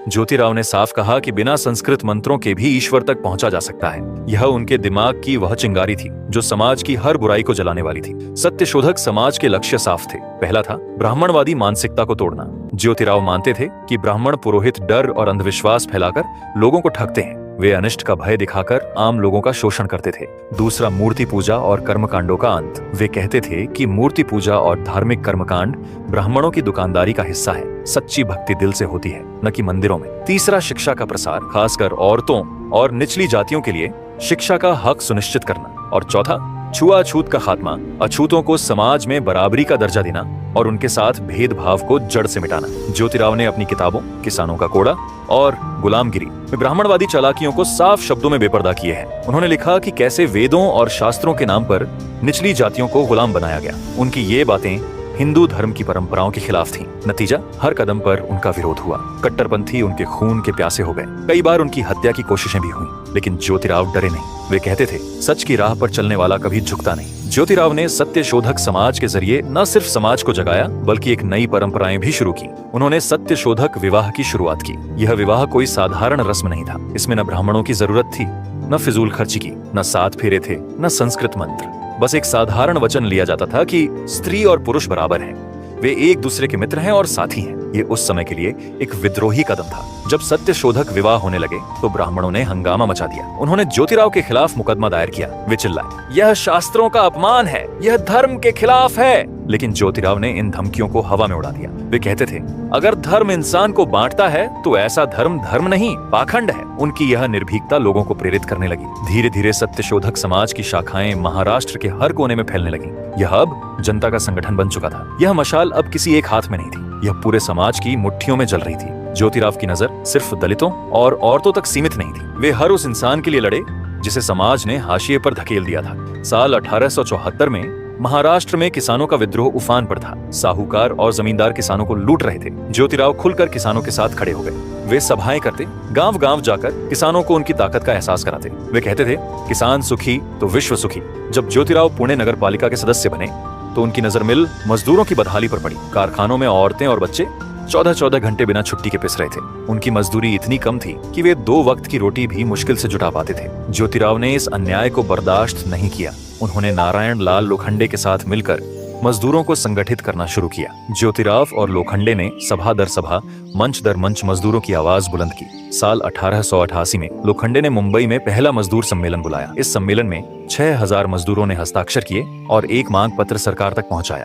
ज्योतिराव ने साफ कहा कि बिना संस्कृत मंत्रों के भी ईश्वर तक पहुंचा जा सकता है। यह उनके दिमाग की वह चिंगारी थी जो समाज की हर बुराई को जलाने वाली थी। सत्यशोधक समाज के लक्ष्य साफ थे। पहला था ब्राह्मणवादी मानसिकता को तोड़ना। ज्योतिराव मानते थे कि ब्राह्मण पुरोहित डर और अंधविश्वास फैलाकर लोगों को ठगते हैं। वे अनिष्ट का भय दिखाकर आम लोगों का शोषण करते थे। दूसरा, मूर्ति पूजा और कर्मकांडों का अंत। वे कहते थे कि मूर्ति पूजा और धार्मिक कर्मकांड ब्राह्मणों की दुकानदारी का हिस्सा है। सच्ची भक्ति दिल से होती है, न कि मंदिरों में। तीसरा, शिक्षा का प्रसार, खासकर औरतों और निचली जातियों के लिए शिक्षा का हक सुनिश्चित करना। और चौथा, छुआछूत का खात्मा, अछूतों को समाज में बराबरी का दर्जा देना और उनके साथ भेदभाव को जड़ से मिटाना। ज्योतिराव ने अपनी किताबों किसानों का कोड़ा और गुलामगिरी में ब्राह्मणवादी चालाकियों को साफ शब्दों में बेपर्दा किए हैं। उन्होंने लिखा कि कैसे वेदों और शास्त्रों के नाम पर निचली जातियों को गुलाम बनाया गया। उनकी ये बातें हिंदू धर्म की परंपराओं के खिलाफ थीं। नतीजा, हर कदम पर उनका विरोध हुआ। कट्टरपंथी उनके खून के प्यासे हो गए। कई बार उनकी हत्या की कोशिशें भी हुई, लेकिन ज्योतिराव डरे नहीं। वे कहते थे, सच की राह पर चलने वाला कभी झुकता नहीं। ज्योतिराव ने सत्यशोधक समाज के जरिए न सिर्फ समाज को जगाया, बल्कि एक नई परंपराएं भी शुरू की। उन्होंने सत्यशोधक विवाह की शुरुआत की। यह विवाह कोई साधारण रस्म नहीं था। इसमें न ब्राह्मणों की जरूरत थी, न फिजूल खर्ची की, न 7 फेरे थे, न संस्कृत मंत्र। बस एक साधारण वचन लिया जाता था कि स्त्री और पुरुष बराबर हैं, वे एक दूसरे के मित्र हैं और साथी हैं। ये उस समय के लिए एक विद्रोही कदम था। जब सत्यशोधक विवाह होने लगे तो ब्राह्मणों ने हंगामा मचा दिया। उन्होंने ज्योतिराव के खिलाफ मुकदमा दायर किया। वे चिल्लाए, यह शास्त्रों का अपमान है, यह धर्म के खिलाफ है। लेकिन ज्योतिराव ने इन धमकियों को हवा में उड़ा दिया। वे कहते थे, अगर धर्म इंसान को बांटता है तो ऐसा धर्म धर्म नहीं, पाखंड है। उनकी यह निर्भीकता लोगों को प्रेरित करने लगी। धीरे धीरे सत्यशोधक समाज की शाखाएं महाराष्ट्र के हर कोने में फैलने लगी। यह अब जनता का संगठन बन चुका था। यह मशाल अब किसी एक हाथ में नहीं थी, यह पूरे समाज की मुट्ठियों में जल रही थी। ज्योतिराव की नजर सिर्फ दलितों और औरतों तक सीमित नहीं थी। वे हर उस इंसान के लिए लड़े जिसे समाज ने हाशिए पर धकेल दिया था। साल 1874 में महाराष्ट्र में किसानों का विद्रोह उफान पर था। साहूकार और जमींदार किसानों को लूट रहे थे। ज्योतिराव खुलकर किसानों के साथ खड़े हो गए। वे सभाएं करते, गांव-गांव जाकर किसानों को उनकी ताकत का एहसास कराते। वे कहते थे, किसान सुखी तो विश्व सुखी। जब ज्योतिराव पुणे नगर पालिका के सदस्य बने तो उनकी नजर मिल मजदूरों की बदहाली पर पड़ी। कारखानों में औरतें और बच्चे 14-14 घंटे बिना छुट्टी के पिस रहे थे। उनकी मजदूरी इतनी कम थी कि वे 2 वक्त की रोटी भी मुश्किल से जुटा पाते थे। ज्योतिराव ने इस अन्याय को बर्दाश्त नहीं किया। उन्होंने नारायण लाल लोखंडे के साथ मिलकर मजदूरों को संगठित करना शुरू किया। ज्योतिराव और लोखंडे ने सभा दर सभा, मंच दर मंच मजदूरों की आवाज बुलंद की। साल 1888 में लोखंडे ने मुंबई में पहला मजदूर सम्मेलन बुलाया। इस सम्मेलन में 6000 मजदूरों ने हस्ताक्षर किए और एक मांग पत्र सरकार तक पहुंचाया।